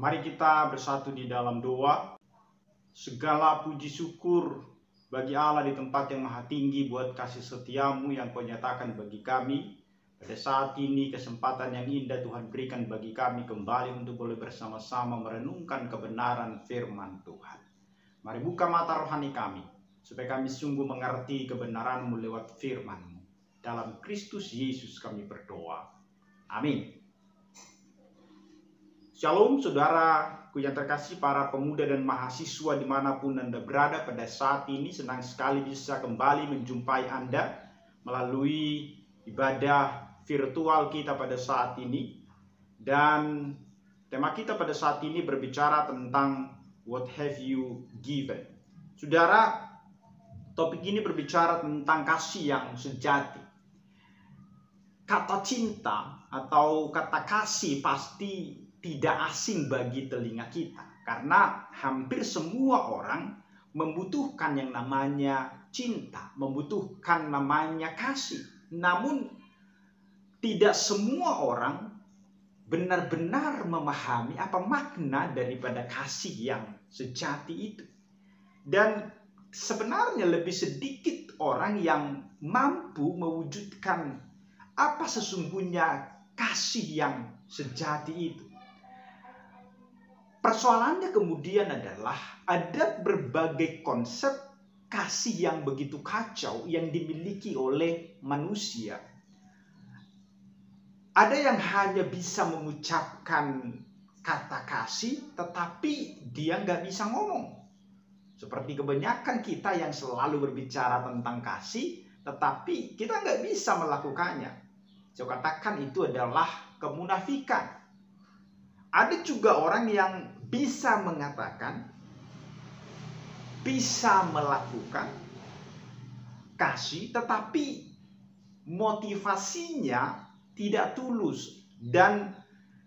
Mari kita bersatu di dalam doa. Segala puji syukur bagi Allah di tempat yang maha tinggi buat kasih setiamu yang kau nyatakan bagi kami. Pada saat ini kesempatan yang indah Tuhan berikan bagi kami kembali untuk boleh bersama-sama merenungkan kebenaran firman Tuhan. Mari buka mata rohani kami, supaya kami sungguh mengerti kebenaran-Mu lewat firman-Mu. Dalam Kristus Yesus kami berdoa. Amin. Shalom saudaraku yang terkasih, para pemuda dan mahasiswa dimanapun Anda berada pada saat ini. Senang sekali bisa kembali menjumpai Anda melalui ibadah virtual kita pada saat ini. Dan tema kita pada saat ini berbicara tentang what have you given. Saudara, topik ini berbicara tentang kasih yang sejati. Kata cinta atau kata kasih pasti tidak asing bagi telinga kita, karena hampir semua orang membutuhkan yang namanya cinta, membutuhkan namanya kasih. Namun tidak semua orang benar-benar memahami apa makna daripada kasih yang sejati itu. Dan sebenarnya lebih sedikit orang yang mampu mewujudkan apa sesungguhnya kasih yang sejati itu. Persoalannya kemudian adalah ada berbagai konsep kasih yang begitu kacau yang dimiliki oleh manusia. Ada yang hanya bisa mengucapkan kata kasih tetapi dia nggak bisa ngomong. Seperti kebanyakan kita yang selalu berbicara tentang kasih tetapi kita nggak bisa melakukannya. Saya katakan itu adalah kemunafikan. Ada juga orang yang bisa mengatakan, bisa melakukan kasih, tetapi motivasinya tidak tulus. Dan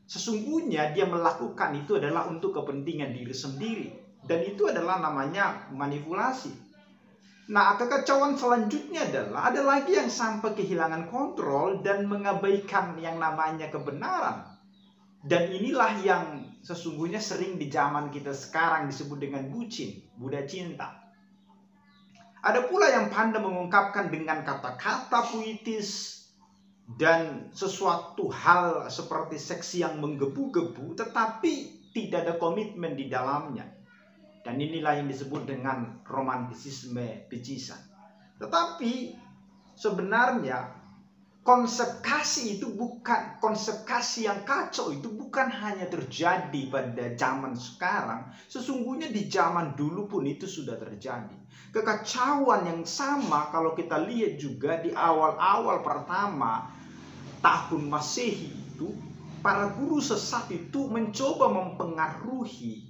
sesungguhnya dia melakukan itu adalah untuk kepentingan diri sendiri. Dan itu adalah namanya manipulasi. Nah, kekacauan selanjutnya adalah ada lagi yang sampai kehilangan kontrol dan mengabaikan yang namanya kebenaran. Dan inilah yang sesungguhnya sering di zaman kita sekarang disebut dengan bucin, Buddha cinta. Ada pula yang pandai mengungkapkan dengan kata-kata puitis dan sesuatu hal seperti seksi yang menggebu-gebu, tetapi tidak ada komitmen di dalamnya. Dan inilah yang disebut dengan romantisisme pecisan. Tetapi sebenarnya konsep kasih itu bukan, konsep kasih yang kacau itu bukan hanya terjadi pada zaman sekarang. Sesungguhnya di zaman dulu pun itu sudah terjadi. Kekacauan yang sama kalau kita lihat juga di awal-awal pertama tahun Masehi itu, para guru sesat itu mencoba mempengaruhi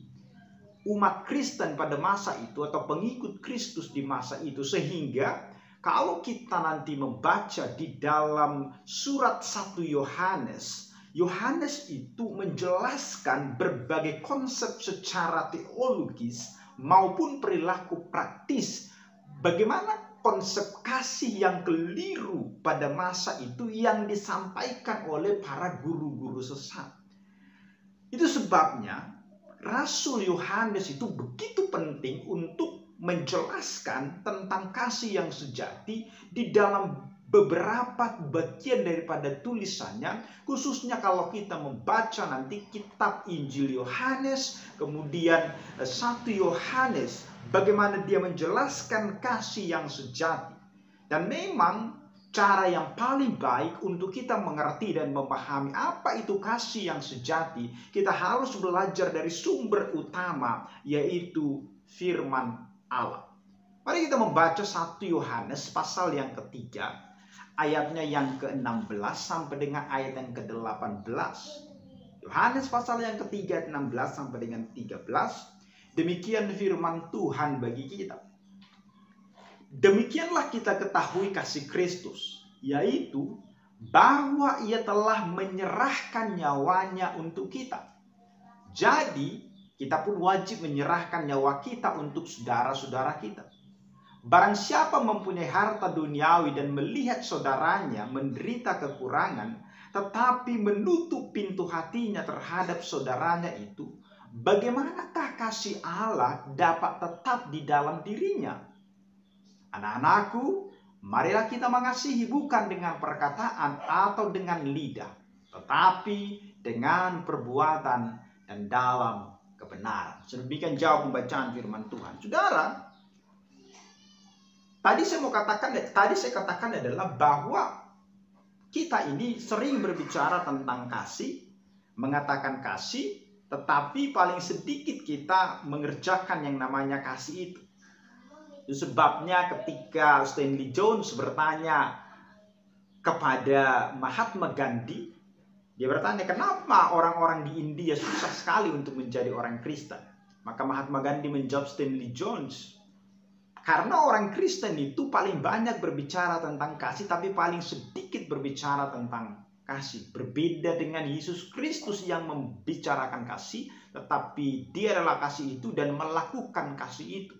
umat Kristen pada masa itu atau pengikut Kristus di masa itu, sehingga kalau kita nanti membaca di dalam surat 1 Yohanes, Yohanes itu menjelaskan berbagai konsep secara teologis maupun perilaku praktis. Bagaimana konsep kasih yang keliru pada masa itu yang disampaikan oleh para guru-guru sesat. Itu sebabnya Rasul Yohanes itu begitu penting untuk menjelaskan tentang kasih yang sejati di dalam beberapa bagian daripada tulisannya, khususnya kalau kita membaca nanti kitab Injil Yohanes, kemudian 1 Yohanes, bagaimana dia menjelaskan kasih yang sejati. Dan memang cara yang paling baik untuk kita mengerti dan memahami apa itu kasih yang sejati, kita harus belajar dari sumber utama, yaitu firman Allah. Mari kita membaca 1 Yohanes pasal yang ketiga, ayatnya yang ke-16 sampai dengan ayat yang ke-18. Yohanes pasal yang ketiga 16 sampai dengan 13. Demikian firman Tuhan bagi kita. Demikianlah kita ketahui kasih Kristus, yaitu bahwa ia telah menyerahkan nyawanya untuk kita. Jadi kita pun wajib menyerahkan nyawa kita untuk saudara-saudara kita. Barang siapa mempunyai harta duniawi dan melihat saudaranya menderita kekurangan, tetapi menutup pintu hatinya terhadap saudaranya itu, bagaimanakah kasih Allah dapat tetap di dalam dirinya? Anak-anakku, marilah kita mengasihi bukan dengan perkataan atau dengan lidah, tetapi dengan perbuatan dan dalam kebenaran. Sedemikian jauh pembacaan firman Tuhan. Saudara, tadi saya katakan adalah bahwa kita ini sering berbicara tentang kasih, mengatakan kasih, tetapi paling sedikit kita mengerjakan yang namanya kasih itu. Itu sebabnya ketika Stanley Jones bertanya kepada Mahatma Gandhi, dia bertanya, kenapa orang-orang di India susah sekali untuk menjadi orang Kristen? Maka Mahatma Gandhi menjawab Stanley Jones, karena orang Kristen itu paling banyak berbicara tentang kasih, tapi paling sedikit berbicara tentang kasih. Berbeda dengan Yesus Kristus yang membicarakan kasih, tetapi dia adalah kasih itu dan melakukan kasih itu.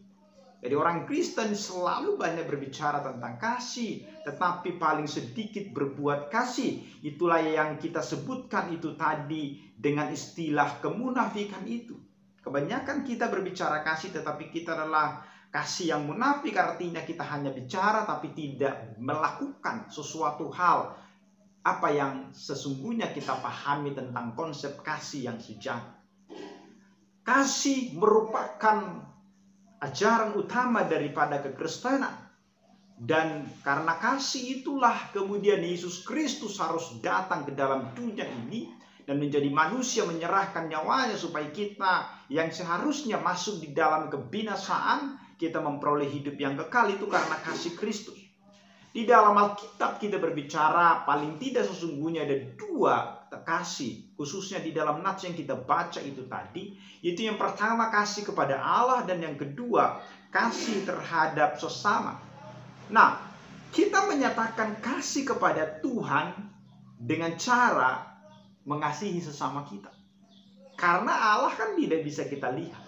Jadi orang Kristen selalu banyak berbicara tentang kasih, tetapi paling sedikit berbuat kasih. Itulah yang kita sebutkan itu tadi dengan istilah kemunafikan itu. Kebanyakan kita berbicara kasih, tetapi kita adalah kasih yang munafik, artinya kita hanya bicara tapi tidak melakukan sesuatu hal apa yang sesungguhnya kita pahami tentang konsep kasih yang sejati. Kasih merupakan ajaran utama daripada kekristenan. Dan karena kasih itulah kemudian Yesus Kristus harus datang ke dalam dunia ini dan menjadi manusia, menyerahkan nyawanya supaya kita yang seharusnya masuk di dalam kebinasaan, kita memperoleh hidup yang kekal. Itu karena kasih Kristus. Di dalam Alkitab kita berbicara paling tidak sesungguhnya ada dua kasih, khususnya di dalam nats yang kita baca itu tadi. Itu yang pertama kasih kepada Allah, dan yang kedua kasih terhadap sesama. Nah, kita menyatakan kasih kepada Tuhan dengan cara mengasihi sesama kita. Karena Allah kan tidak bisa kita lihat.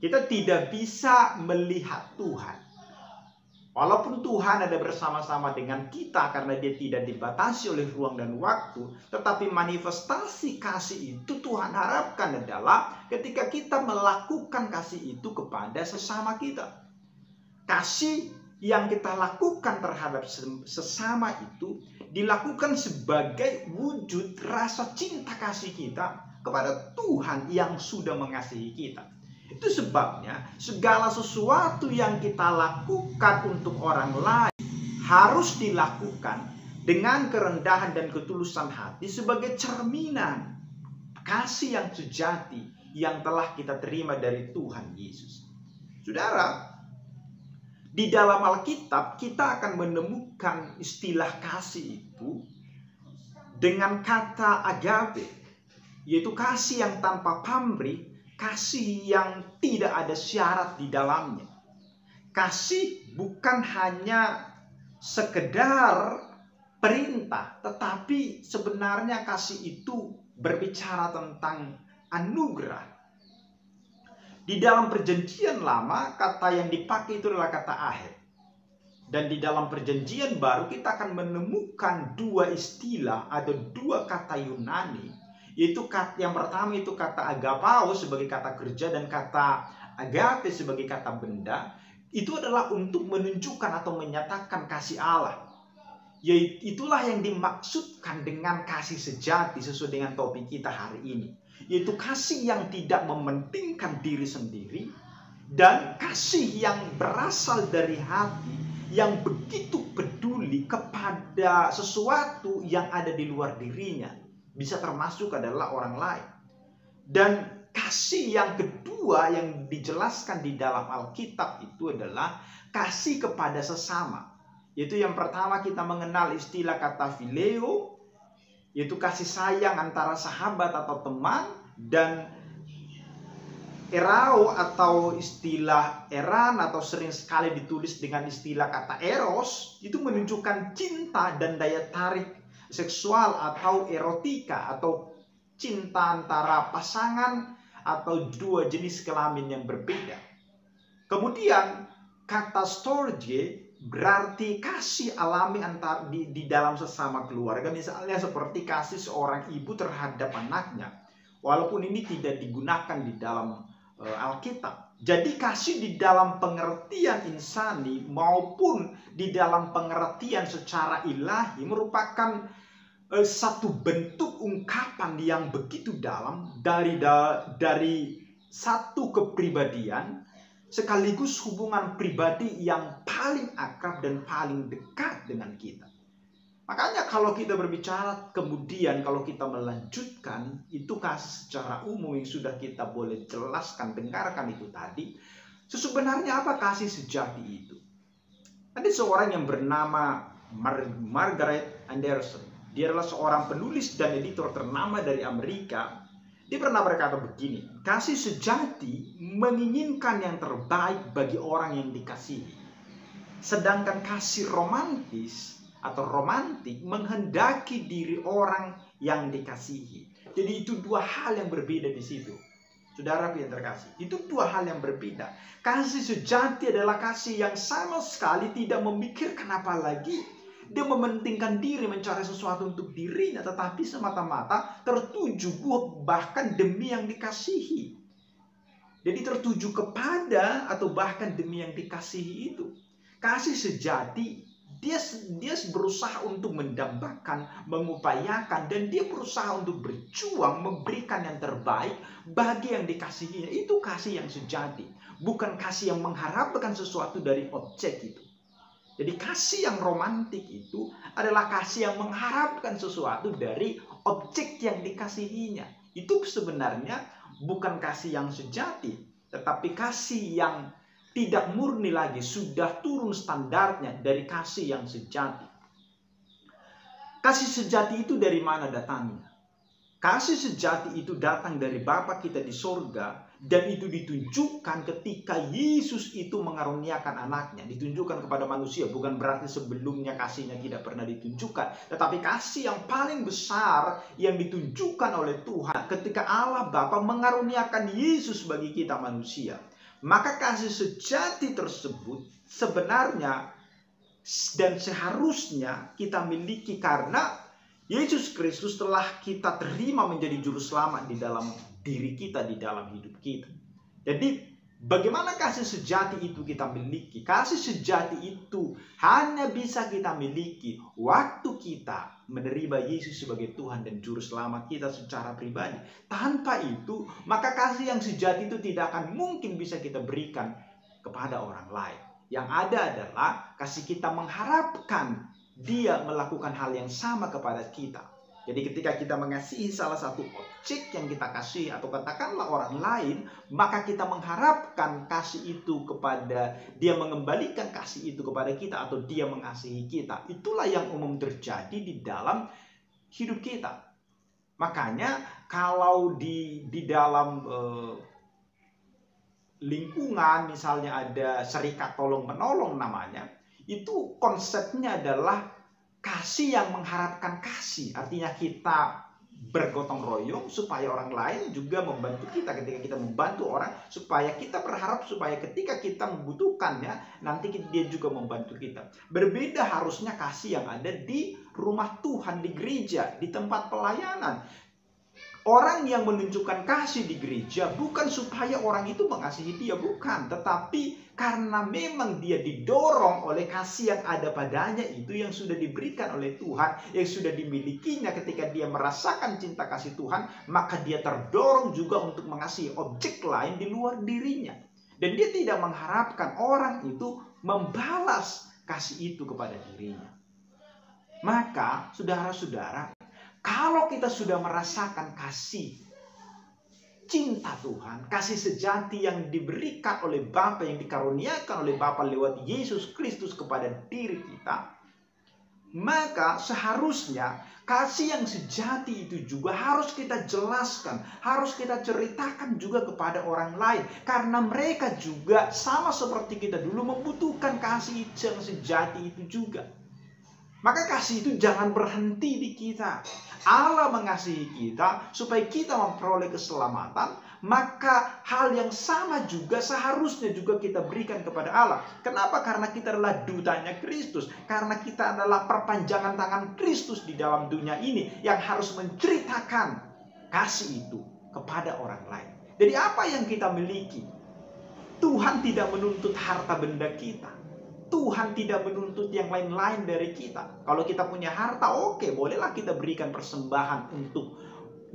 Kita tidak bisa melihat Tuhan. Walaupun Tuhan ada bersama-sama dengan kita karena dia tidak dibatasi oleh ruang dan waktu, tetapi manifestasi kasih itu Tuhan harapkan adalah ketika kita melakukan kasih itu kepada sesama kita. Kasih yang kita lakukan terhadap sesama itu dilakukan sebagai wujud rasa cinta kasih kita kepada Tuhan yang sudah mengasihi kita. Itu sebabnya segala sesuatu yang kita lakukan untuk orang lain harus dilakukan dengan kerendahan dan ketulusan hati sebagai cerminan kasih yang sejati yang telah kita terima dari Tuhan Yesus. Saudara, di dalam Alkitab kita akan menemukan istilah kasih itu dengan kata agape, yaitu kasih yang tanpa pamrih, kasih yang tidak ada syarat di dalamnya. Kasih bukan hanya sekedar perintah, tetapi sebenarnya kasih itu berbicara tentang anugerah. Di dalam perjanjian lama, kata yang dipakai itu adalah kata ahed. Dan di dalam perjanjian baru kita akan menemukan dua istilah, ada dua kata Yunani. Yaitu yang pertama itu kata agapao sebagai kata kerja, dan kata agape sebagai kata benda. Itu adalah untuk menunjukkan atau menyatakan kasih Allah. Itulah yang dimaksudkan dengan kasih sejati sesuai dengan topik kita hari ini. Yaitu kasih yang tidak mementingkan diri sendiri, dan kasih yang berasal dari hati, yang begitu peduli kepada sesuatu yang ada di luar dirinya. Bisa termasuk adalah orang lain. Dan kasih yang kedua yang dijelaskan di dalam Alkitab itu adalah kasih kepada sesama. Yaitu yang pertama kita mengenal istilah kata phileo, yaitu kasih sayang antara sahabat atau teman, dan erao atau istilah eran atau sering sekali ditulis dengan istilah kata eros, itu menunjukkan cinta dan daya tarik seksual atau erotika atau cinta antara pasangan atau dua jenis kelamin yang berbeda. Kemudian kata storge berarti kasih alami antar di dalam sesama keluarga, misalnya seperti kasih seorang ibu terhadap anaknya. walaupun ini tidak digunakan di dalam Alkitab. Jadi kasih di dalam pengertian insani maupun di dalam pengertian secara ilahi merupakan satu bentuk ungkapan yang begitu dalam dari satu kepribadian sekaligus hubungan pribadi yang paling akrab dan paling dekat dengan kita. Makanya kalau kita berbicara kemudian kalau kita melanjutkan itu kasih secara umum yang sudah kita boleh jelaskan, dengarkan itu tadi. Sebenarnya apa kasih sejati itu? Ada seorang yang bernama Margaret Anderson. Dia adalah seorang penulis dan editor ternama dari Amerika. Dia pernah berkata begini, kasih sejati menginginkan yang terbaik bagi orang yang dikasihi. Sedangkan kasih romantis atau romantik menghendaki diri orang yang dikasihi. Jadi itu dua hal yang berbeda di situ. Saudaraku yang terkasih, itu dua hal yang berbeda. Kasih sejati adalah kasih yang sama sekali tidak memikirkan apa lagi. Dia mementingkan diri, mencari sesuatu untuk dirinya, tetapi semata-mata tertuju bahkan demi yang dikasihi. Jadi tertuju kepada atau bahkan demi yang dikasihi itu. Kasih sejati dia berusaha untuk mendambakan, mengupayakan, dan dia berusaha untuk berjuang, memberikan yang terbaik bagi yang dikasihinya. Itu kasih yang sejati, bukan kasih yang mengharapkan sesuatu dari objek itu. Jadi kasih yang romantik itu adalah kasih yang mengharapkan sesuatu dari objek yang dikasihinya. Itu sebenarnya bukan kasih yang sejati, tetapi kasih yang tidak murni lagi, sudah turun standarnya dari kasih yang sejati. Kasih sejati itu dari mana datangnya? Kasih sejati itu datang dari Bapa kita di sorga, dan itu ditunjukkan ketika Yesus itu mengaruniakan anaknya. Ditunjukkan kepada manusia, bukan berarti sebelumnya kasihnya tidak pernah ditunjukkan. Tetapi kasih yang paling besar yang ditunjukkan oleh Tuhan ketika Allah Bapa mengaruniakan Yesus bagi kita manusia. Maka kasih sejati tersebut sebenarnya dan seharusnya kita miliki karena Yesus Kristus telah kita terima menjadi juru selamat di dalam diri kita, di dalam hidup kita. Jadi bagaimana kasih sejati itu kita miliki? Kasih sejati itu hanya bisa kita miliki waktu kita menerima Yesus sebagai Tuhan dan Juru Selamat kita secara pribadi. Tanpa itu, maka kasih yang sejati itu tidak akan mungkin bisa kita berikan kepada orang lain. Yang ada adalah kasih kita mengharapkan Dia melakukan hal yang sama kepada kita. Jadi ketika kita mengasihi salah satu objek yang kita kasih atau katakanlah orang lain, maka kita mengharapkan kasih itu kepada dia, mengembalikan kasih itu kepada kita atau dia mengasihi kita. Itulah yang umum terjadi di dalam hidup kita. Makanya kalau di dalam lingkungan misalnya ada serikat tolong menolong namanya, itu konsepnya adalah kasih yang mengharapkan kasih. Artinya kita bergotong royong supaya orang lain juga membantu kita. Ketika kita membantu orang, supaya kita berharap supaya ketika kita membutuhkannya, nanti dia juga membantu kita. Berbeda harusnya kasih yang ada di rumah Tuhan, di gereja, di tempat pelayanan. Orang yang menunjukkan kasih di gereja bukan supaya orang itu mengasihi dia, bukan. Tetapi karena memang dia didorong oleh kasih yang ada padanya itu yang sudah diberikan oleh Tuhan, yang sudah dimilikinya ketika dia merasakan cinta kasih Tuhan, maka dia terdorong juga untuk mengasihi objek lain di luar dirinya. Dan dia tidak mengharapkan orang itu membalas kasih itu kepada dirinya. Maka saudara-saudara, kalau kita sudah merasakan kasih cinta Tuhan, kasih sejati yang diberikan oleh Bapa, yang dikaruniakan oleh Bapa lewat Yesus Kristus kepada diri kita, maka seharusnya kasih yang sejati itu juga harus kita jelaskan, harus kita ceritakan juga kepada orang lain, karena mereka juga sama seperti kita dulu membutuhkan kasih yang sejati itu juga. Maka kasih itu jangan berhenti di kita. Allah mengasihi kita supaya kita memperoleh keselamatan. Maka hal yang sama juga seharusnya juga kita berikan kepada Allah. Kenapa? Karena kita adalah dutanya Kristus. Karena kita adalah perpanjangan tangan Kristus di dalam dunia ini yang harus menceritakan kasih itu kepada orang lain. Jadi apa yang kita miliki? Tuhan tidak menuntut harta benda kita. Tuhan tidak menuntut yang lain-lain dari kita. Kalau kita punya harta, oke, bolehlah kita berikan persembahan untuk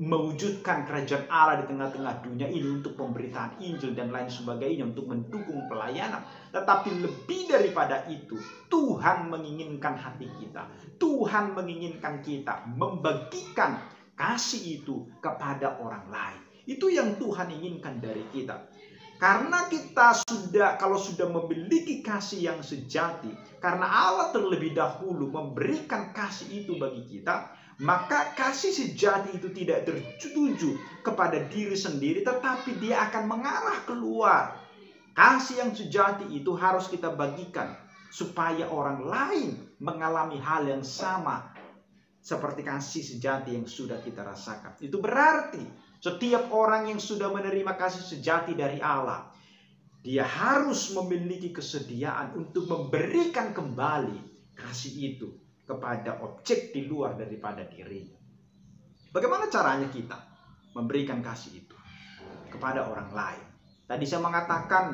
mewujudkan kerajaan Allah di tengah-tengah dunia ini, untuk pemberitaan Injil dan lain sebagainya, untuk mendukung pelayanan. Tetapi lebih daripada itu, Tuhan menginginkan hati kita. Tuhan menginginkan kita membagikan kasih itu kepada orang lain. Itu yang Tuhan inginkan dari kita. Karena kita kalau sudah memiliki kasih yang sejati, karena Allah terlebih dahulu memberikan kasih itu bagi kita, maka kasih sejati itu tidak tertuju kepada diri sendiri, tetapi dia akan mengarah keluar. Kasih yang sejati itu harus kita bagikan supaya orang lain mengalami hal yang sama seperti kasih sejati yang sudah kita rasakan. Itu berarti setiap orang yang sudah menerima kasih sejati dari Allah, dia harus memiliki kesediaan untuk memberikan kembali kasih itu kepada objek di luar daripada dirinya. Bagaimana caranya kita memberikan kasih itu kepada orang lain? Tadi saya mengatakan,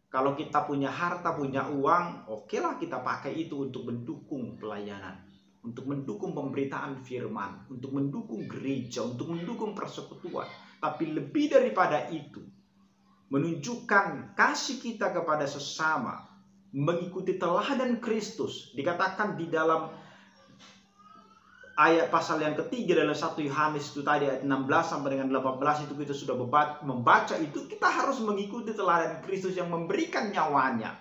kalau kita punya harta, punya uang, okelah kita pakai itu untuk mendukung pelayanan, untuk mendukung pemberitaan firman, untuk mendukung gereja, untuk mendukung persekutuan. Tapi lebih daripada itu, menunjukkan kasih kita kepada sesama, mengikuti teladan Kristus. Dikatakan di dalam ayat pasal yang ketiga dalam 1 Yohanes itu tadi, ayat 16 sampai dengan 18 itu kita sudah membaca itu, kita harus mengikuti teladan Kristus yang memberikan nyawanya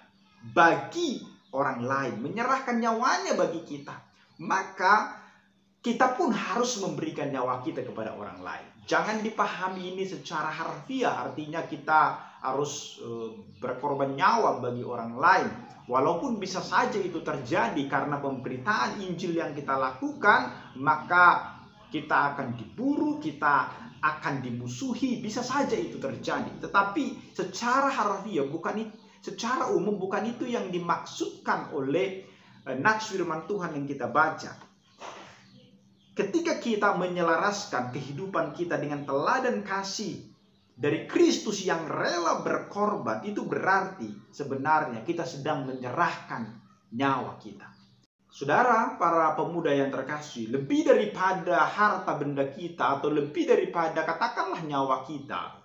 bagi orang lain, menyerahkan nyawanya bagi kita. Maka kita pun harus memberikan nyawa kita kepada orang lain. Jangan dipahami ini secara harfiah, artinya kita harus berkorban nyawa bagi orang lain. Walaupun bisa saja itu terjadi karena pemberitaan Injil yang kita lakukan, maka kita akan diburu, kita akan dimusuhi, bisa saja itu terjadi. Tetapi secara harfiah, secara umum bukan itu yang dimaksudkan oleh nats firman Tuhan yang kita baca. Ketika kita menyelaraskan kehidupan kita dengan teladan kasih dari Kristus yang rela berkorban, itu berarti sebenarnya kita sedang menyerahkan nyawa kita. Saudara, para pemuda yang terkasih, lebih daripada harta benda kita atau lebih daripada katakanlah nyawa kita,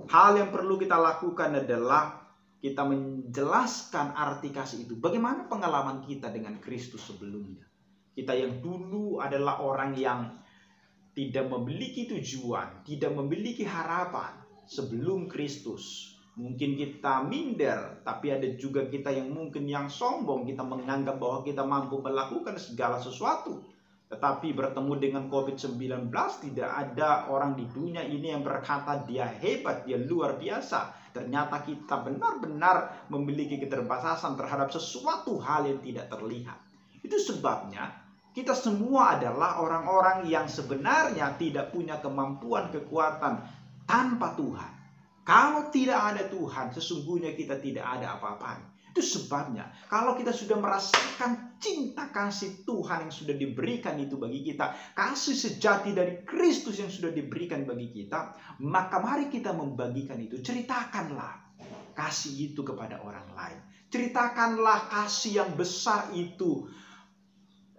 hal yang perlu kita lakukan adalah kita menjelaskan arti kasih itu. Bagaimana pengalaman kita dengan Kristus sebelumnya? Kita yang dulu adalah orang yang tidak memiliki tujuan, tidak memiliki harapan sebelum Kristus. Mungkin kita minder, tapi ada juga kita yang mungkin yang sombong. Kita menganggap bahwa kita mampu melakukan segala sesuatu. Tetapi bertemu dengan COVID-19, tidak ada orang di dunia ini yang berkata dia hebat, dia luar biasa. Ternyata kita benar-benar memiliki keterbatasan terhadap sesuatu hal yang tidak terlihat. Itu sebabnya kita semua adalah orang-orang yang sebenarnya tidak punya kemampuan, kekuatan tanpa Tuhan. Kalau tidak ada Tuhan, sesungguhnya kita tidak ada apa-apa. Itu sebabnya kalau kita sudah merasakan cinta kasih Tuhan yang sudah diberikan itu bagi kita, kasih sejati dari Kristus yang sudah diberikan bagi kita, maka mari kita membagikan itu. Ceritakanlah kasih itu kepada orang lain. Ceritakanlah kasih yang besar itu,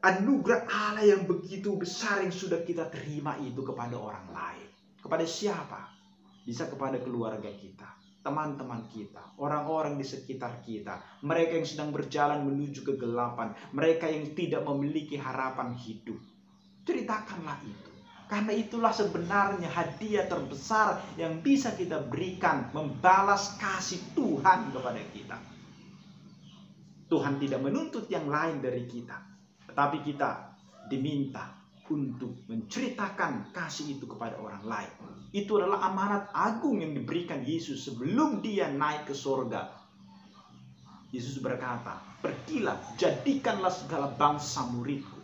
anugerah Allah yang begitu besar yang sudah kita terima itu kepada orang lain. Kepada siapa? Bisa kepada keluarga kita, teman-teman kita, orang-orang di sekitar kita, mereka yang sedang berjalan menuju kegelapan, mereka yang tidak memiliki harapan hidup. Ceritakanlah itu. Karena itulah sebenarnya hadiah terbesar yang bisa kita berikan, membalas kasih Tuhan kepada kita. Tuhan tidak menuntut yang lain dari kita, tetapi kita diminta untuk menceritakan kasih itu kepada orang lain. Itu adalah amanat agung yang diberikan Yesus sebelum dia naik ke surga. Yesus berkata, "Pergilah, jadikanlah segala bangsa muridku."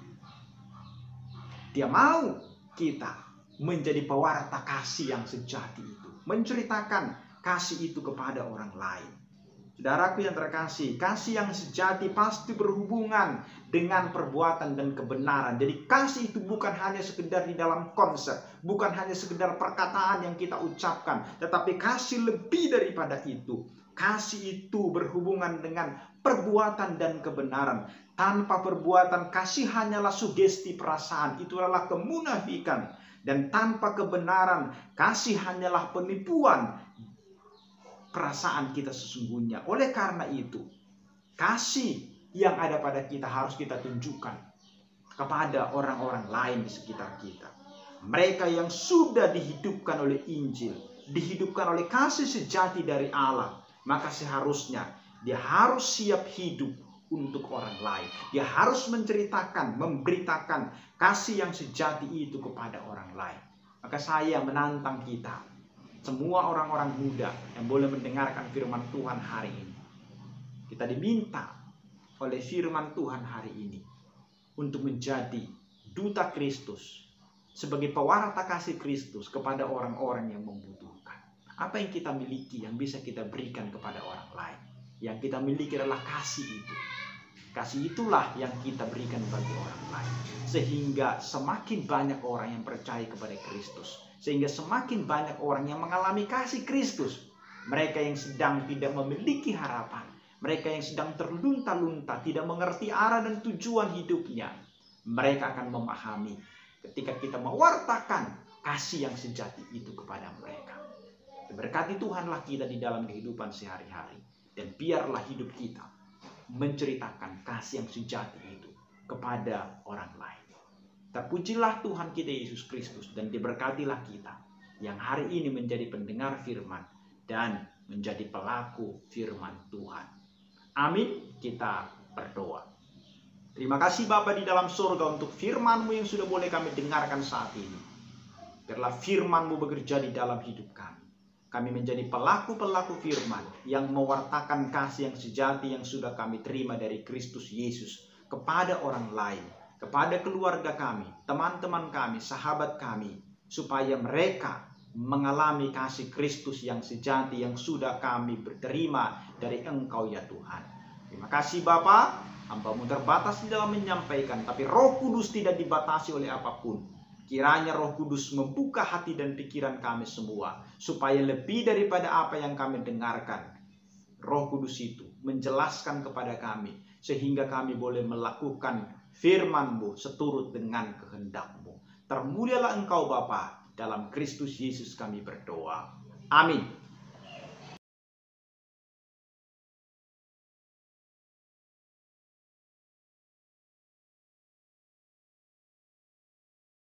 Dia mau kita menjadi pewarta kasih yang sejati itu, menceritakan kasih itu kepada orang lain. Saudaraku yang terkasih, kasih yang sejati pasti berhubungan dengan perbuatan dan kebenaran. Jadi kasih itu bukan hanya sekedar di dalam konsep, bukan hanya sekedar perkataan yang kita ucapkan, tetapi kasih lebih daripada itu. Kasih itu berhubungan dengan perbuatan dan kebenaran. Tanpa perbuatan, kasih hanyalah sugesti perasaan, itu adalah kemunafikan. Dan tanpa kebenaran, kasih hanyalah penipuan perasaan kita sesungguhnya. Oleh karena itu, kasih yang ada pada kita harus kita tunjukkan kepada orang-orang lain di sekitar kita. Mereka yang sudah dihidupkan oleh Injil, dihidupkan oleh kasih sejati dari Allah, maka seharusnya dia harus siap hidup untuk orang lain. Dia harus menceritakan, memberitakan kasih yang sejati itu kepada orang lain. Maka saya menantang kita, semua orang-orang muda yang boleh mendengarkan firman Tuhan hari ini. Kita diminta oleh firman Tuhan hari ini untuk menjadi duta Kristus, sebagai pewarta kasih Kristus kepada orang-orang yang membutuhkan. Apa yang kita miliki yang bisa kita berikan kepada orang lain? Yang kita miliki adalah kasih itu. Kasih itulah yang kita berikan bagi orang lain. Sehingga semakin banyak orang yang percaya kepada Kristus. Sehingga semakin banyak orang yang mengalami kasih Kristus. Mereka yang sedang tidak memiliki harapan. Mereka yang sedang terlunta-lunta, tidak mengerti arah dan tujuan hidupnya. Mereka akan memahami ketika kita mewartakan kasih yang sejati itu kepada mereka. Berkati Tuhanlah kita di dalam kehidupan sehari-hari. Dan biarlah hidup kita menceritakan kasih yang sejati itu kepada orang lain. Terpujilah Tuhan kita Yesus Kristus dan diberkatilah kita yang hari ini menjadi pendengar firman dan menjadi pelaku firman Tuhan. Amin. Kita berdoa. Terima kasih Bapa di dalam surga untuk firman-Mu yang sudah boleh kami dengarkan saat ini. Biarlah firman-Mu bekerja di dalam hidup kami. Kami menjadi pelaku-pelaku firman yang mewartakan kasih yang sejati yang sudah kami terima dari Kristus Yesus kepada orang lain, kepada keluarga kami, teman-teman kami, sahabat kami, supaya mereka mengalami kasih Kristus yang sejati yang sudah kami terima dari Engkau ya Tuhan. Terima kasih Bapa, hamba-Mu terbatas di dalam menyampaikan, tapi Roh Kudus tidak dibatasi oleh apapun. Kiranya Roh Kudus membuka hati dan pikiran kami semua, supaya lebih daripada apa yang kami dengarkan, Roh Kudus itu menjelaskan kepada kami, sehingga kami boleh melakukan firman-Mu seturut dengan kehendak-Mu. Termulialah Engkau Bapa, dalam Kristus Yesus kami berdoa. Amin.